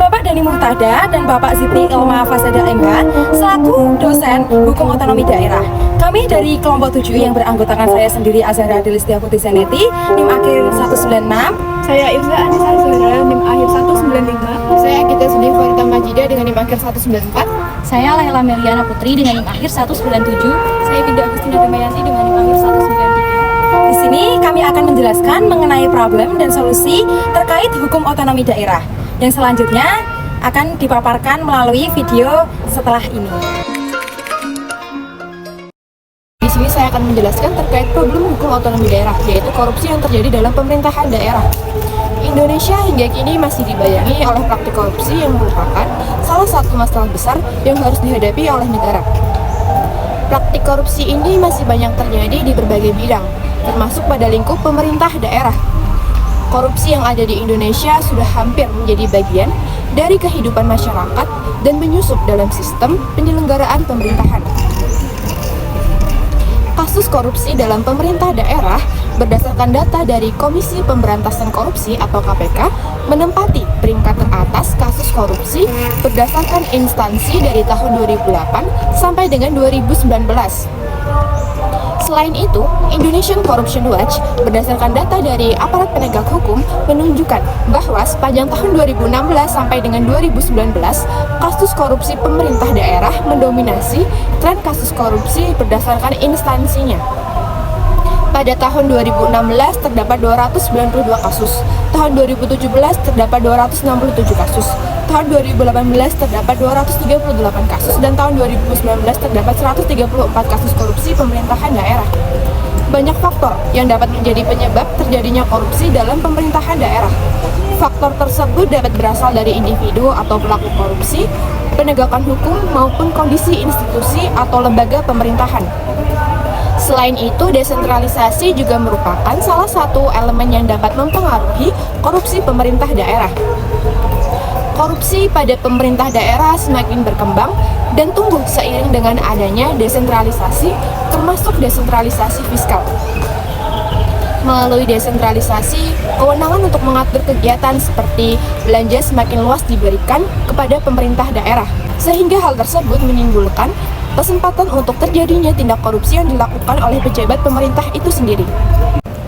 Bapak Dani Murtada dan Bapak Siti Ilma Fasada MH selaku dosen Hukum Otonomi Daerah. Kami dari kelompok 7 yang beranggotakan saya sendiri Azhara Delistia Putih Seneti, NIM akhir 196. Saya Irza Anissa Azhara, NIM akhir 195. Saya Gita Sudi Farita Majida dengan NIM akhir 194. Saya Laila Meliana Putri dengan NIM akhir 197. Saya Binda Agustina Damayanti dengan NIM akhir 193. Di sini kami akan menjelaskan mengenai problem dan solusi terkait hukum otonomi daerah. Yang selanjutnya akan dipaparkan melalui video setelah ini. Di sini saya akan menjelaskan terkait problem hukum otonomi daerah, yaitu korupsi yang terjadi dalam pemerintahan daerah. Indonesia hingga kini masih dibayangi oleh praktik korupsi yang merupakan salah satu masalah besar yang harus dihadapi oleh negara. Praktik korupsi ini masih banyak terjadi di berbagai bidang, termasuk pada lingkup pemerintah daerah. Korupsi yang ada di Indonesia sudah hampir menjadi bagian dari kehidupan masyarakat dan menyusup dalam sistem penyelenggaraan pemerintahan. Kasus korupsi dalam pemerintah daerah berdasarkan data dari Komisi Pemberantasan Korupsi atau KPK menempati peringkat teratas kasus korupsi berdasarkan instansi dari tahun 2008 sampai dengan 2019. Selain itu, Indonesian Corruption Watch berdasarkan data dari aparat penegak hukum menunjukkan bahwa sepanjang tahun 2016 sampai dengan 2019, kasus korupsi pemerintah daerah mendominasi tren kasus korupsi berdasarkan instansinya. Pada tahun 2016 terdapat 292 kasus, tahun 2017 terdapat 267 kasus, tahun 2018 terdapat 238 kasus, dan tahun 2019 terdapat 134 kasus korupsi pemerintahan daerah. Banyak faktor yang dapat menjadi penyebab terjadinya korupsi dalam pemerintahan daerah. Faktor tersebut dapat berasal dari individu atau pelaku korupsi, penegakan hukum, maupun kondisi institusi atau lembaga pemerintahan. Selain itu, desentralisasi juga merupakan salah satu elemen yang dapat mempengaruhi korupsi pemerintah daerah. Korupsi pada pemerintah daerah semakin berkembang dan tumbuh seiring dengan adanya desentralisasi, termasuk desentralisasi fiskal. Melalui desentralisasi, kewenangan untuk mengatur kegiatan seperti belanja semakin luas diberikan kepada pemerintah daerah, sehingga hal tersebut menimbulkan kesempatan untuk terjadinya tindak korupsi yang dilakukan oleh pejabat pemerintah itu sendiri.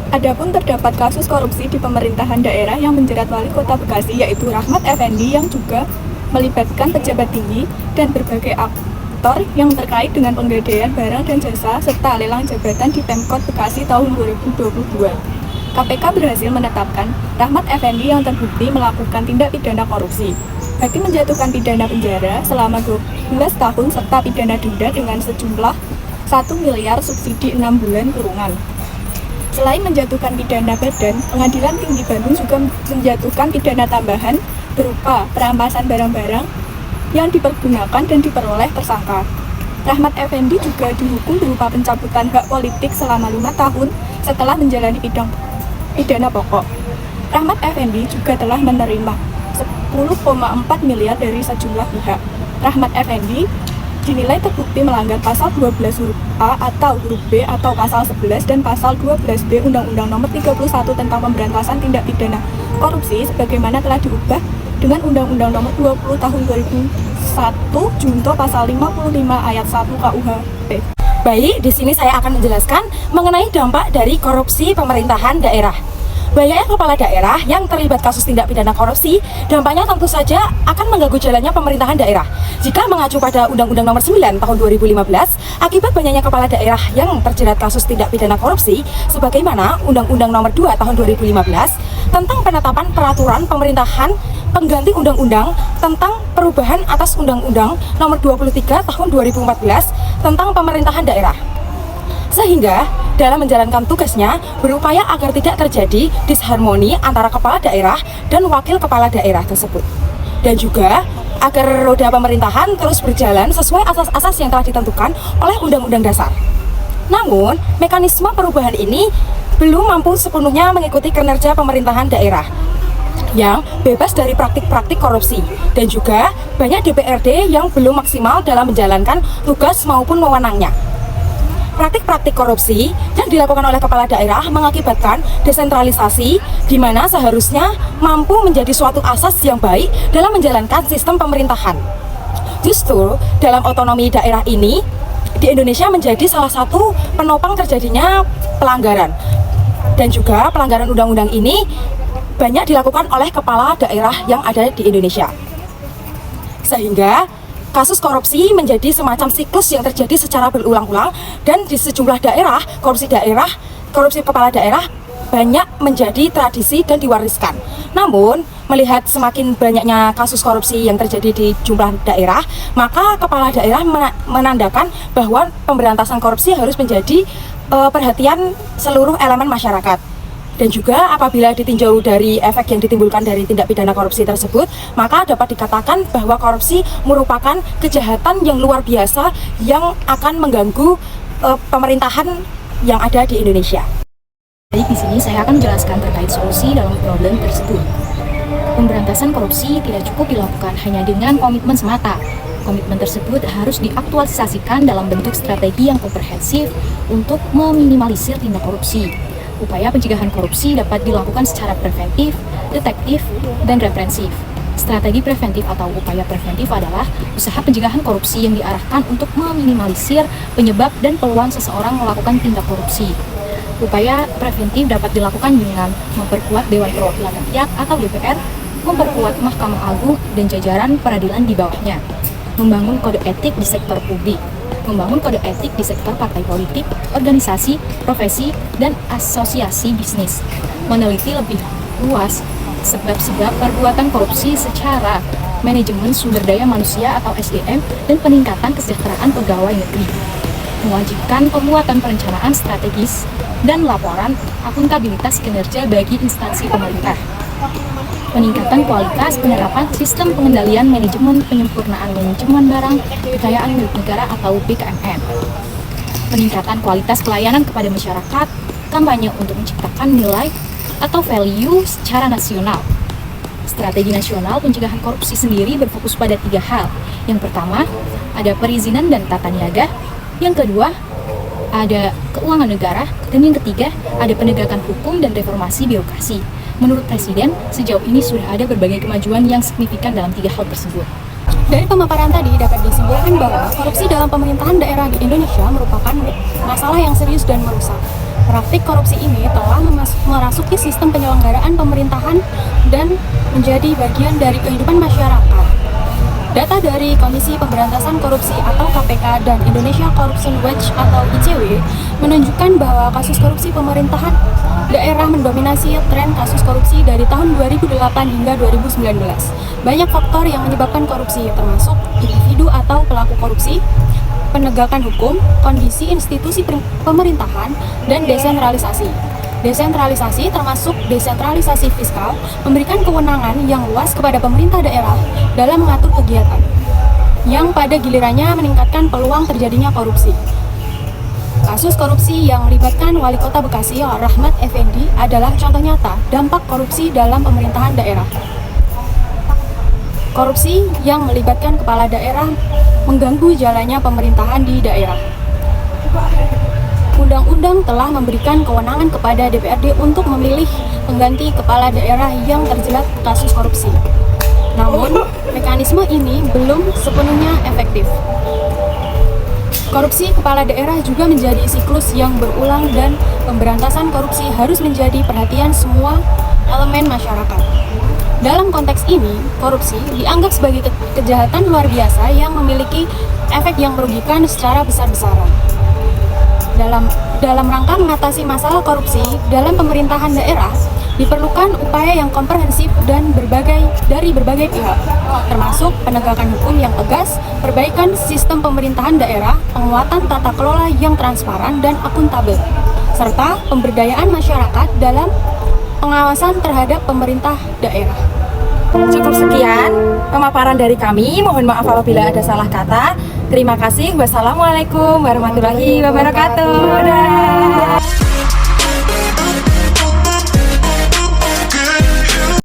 Adapun terdapat kasus korupsi di pemerintahan daerah yang menjerat Wali Kota Bekasi, yaitu Rahmat Effendi, yang juga melibatkan pejabat tinggi dan berbagai aktor yang terkait dengan penggadaian barang dan jasa serta lelang jabatan di Pemkot Bekasi tahun 2022. KPK berhasil menetapkan Rahmat Effendi yang terbukti melakukan tindak pidana korupsi. Hakim menjatuhkan pidana penjara selama 12 tahun serta pidana denda dengan sejumlah 1 miliar subsidi 6 bulan kurungan. Selain menjatuhkan pidana badan, Pengadilan Tinggi Bandung juga menjatuhkan pidana tambahan berupa perampasan barang-barang yang dipergunakan dan diperoleh tersangka. Rahmat Effendi juga dihukum berupa pencabutan hak politik selama 5 tahun setelah menjalani pidana pokok. Rahmat Effendi juga telah menerima 10,4 miliar dari sejumlah pihak. Rahmat Effendi dinilai terbukti melanggar pasal 12 huruf A atau huruf B atau pasal 11 dan pasal 12B Undang-Undang Nomor 31 tentang Pemberantasan Tindak Pidana Korupsi sebagaimana telah diubah dengan Undang-Undang Nomor 20 Tahun 2001 Junto pasal 55 ayat 1 KUHP. Baik, di sini saya akan menjelaskan mengenai dampak dari korupsi pemerintahan daerah. Banyaknya kepala daerah yang terlibat kasus tindak pidana korupsi, dampaknya tentu saja akan mengganggu jalannya pemerintahan daerah. Jika mengacu pada Undang-Undang Nomor 9 Tahun 2015, akibat banyaknya kepala daerah yang terjerat kasus tindak pidana korupsi, sebagaimana Undang-Undang Nomor 2 Tahun 2015 tentang penetapan peraturan pemerintahan pengganti Undang-Undang tentang perubahan atas Undang-Undang Nomor 23 Tahun 2014 tentang pemerintahan daerah. Sehingga dalam menjalankan tugasnya berupaya agar tidak terjadi disharmoni antara kepala daerah dan wakil kepala daerah tersebut. Dan juga agar roda pemerintahan terus berjalan sesuai asas-asas yang telah ditentukan oleh Undang-Undang Dasar. Namun, mekanisme perubahan ini belum mampu sepenuhnya mengikuti kinerja pemerintahan daerah yang bebas dari praktik-praktik korupsi, dan juga banyak DPRD yang belum maksimal dalam menjalankan tugas maupun wewenangnya. Praktik-praktik korupsi yang dilakukan oleh kepala daerah mengakibatkan desentralisasi, di mana seharusnya mampu menjadi suatu asas yang baik dalam menjalankan sistem pemerintahan. Justru dalam otonomi daerah ini di Indonesia menjadi salah satu penopang terjadinya pelanggaran. Dan juga pelanggaran undang-undang ini banyak dilakukan oleh kepala daerah yang ada di Indonesia. Sehingga kasus korupsi menjadi semacam siklus yang terjadi secara berulang-ulang, dan di sejumlah daerah, korupsi kepala daerah banyak menjadi tradisi dan diwariskan. Namun, melihat semakin banyaknya kasus korupsi yang terjadi di jumlah daerah, maka kepala daerah menandakan bahwa pemberantasan korupsi harus menjadi perhatian seluruh elemen masyarakat. Dan juga apabila ditinjau dari efek yang ditimbulkan dari tindak pidana korupsi tersebut, maka dapat dikatakan bahwa korupsi merupakan kejahatan yang luar biasa yang akan mengganggu pemerintahan yang ada di Indonesia. Baik, di sini saya akan menjelaskan terkait solusi dalam problem tersebut. Pemberantasan korupsi tidak cukup dilakukan hanya dengan komitmen semata. Komitmen tersebut harus diaktualisasikan dalam bentuk strategi yang komprehensif untuk meminimalisir tindak korupsi. Upaya pencegahan korupsi dapat dilakukan secara preventif, detektif, dan represif. Strategi preventif atau upaya preventif adalah usaha pencegahan korupsi yang diarahkan untuk meminimalisir penyebab dan peluang seseorang melakukan tindak korupsi. Upaya preventif dapat dilakukan dengan memperkuat Dewan Perwakilan Rakyat atau DPR, memperkuat Mahkamah Agung dan jajaran peradilan di bawahnya, membangun kode etik di sektor publik, membangun kode etik di sektor partai politik, organisasi, profesi, dan asosiasi bisnis, meneliti lebih luas sebab-sebab perbuatan korupsi secara manajemen sumber daya manusia atau SDM dan peningkatan kesejahteraan pegawai negeri, mewajibkan pembuatan perencanaan strategis dan laporan akuntabilitas kinerja bagi instansi pemerintah, peningkatan kualitas penerapan sistem pengendalian manajemen penyempurnaan manajemen barang kekayaan milik negara atau BKMN, peningkatan kualitas pelayanan kepada masyarakat, kampanye untuk menciptakan nilai atau value secara nasional. Strategi nasional pencegahan korupsi sendiri berfokus pada 3 hal. Yang pertama, ada perizinan dan tata niaga. Yang kedua, ada keuangan negara. Dan yang ketiga, ada penegakan hukum dan reformasi birokrasi. Menurut Presiden, sejauh ini sudah ada berbagai kemajuan yang signifikan dalam 3 hal tersebut. Dari pemaparan tadi dapat disimpulkan bahwa korupsi dalam pemerintahan daerah di Indonesia merupakan masalah yang serius dan merusak. Praktik korupsi ini telah merasuki sistem penyelenggaraan pemerintahan dan menjadi bagian dari kehidupan masyarakat. Data dari Komisi Pemberantasan Korupsi atau KPK dan Indonesia Corruption Watch atau ICW menunjukkan bahwa kasus korupsi pemerintahan daerah mendominasi tren kasus korupsi dari tahun 2008 hingga 2019. Banyak faktor yang menyebabkan korupsi, termasuk individu atau pelaku korupsi, penegakan hukum, kondisi institusi pemerintahan, dan desentralisasi. Desentralisasi termasuk desentralisasi fiskal, memberikan kewenangan yang luas kepada pemerintah daerah dalam mengatur kegiatan, yang pada gilirannya meningkatkan peluang terjadinya korupsi. Kasus korupsi yang melibatkan Wali Kota Bekasi, Rahmat Effendi, adalah contoh nyata dampak korupsi dalam pemerintahan daerah. Korupsi yang melibatkan kepala daerah mengganggu jalannya pemerintahan di daerah. Undang-undang telah memberikan kewenangan kepada DPRD untuk memilih pengganti kepala daerah yang terjerat kasus korupsi. Namun, mekanisme ini belum sepenuhnya efektif. Korupsi kepala daerah juga menjadi siklus yang berulang dan pemberantasan korupsi harus menjadi perhatian semua elemen masyarakat. Dalam konteks ini, korupsi dianggap sebagai kejahatan luar biasa yang memiliki efek yang merugikan secara besar-besaran. Dalam rangka mengatasi masalah korupsi dalam pemerintahan daerah, diperlukan upaya yang komprehensif dan dari berbagai pihak, termasuk penegakan hukum yang tegas, perbaikan sistem pemerintahan daerah, penguatan tata kelola yang transparan dan akuntabel, serta pemberdayaan masyarakat dalam pengawasan terhadap pemerintah daerah. Cukup sekian pemaparan dari kami. Mohon maaf apabila ada salah kata. Terima kasih. Wassalamualaikum warahmatullahi wabarakatuh. Dadah.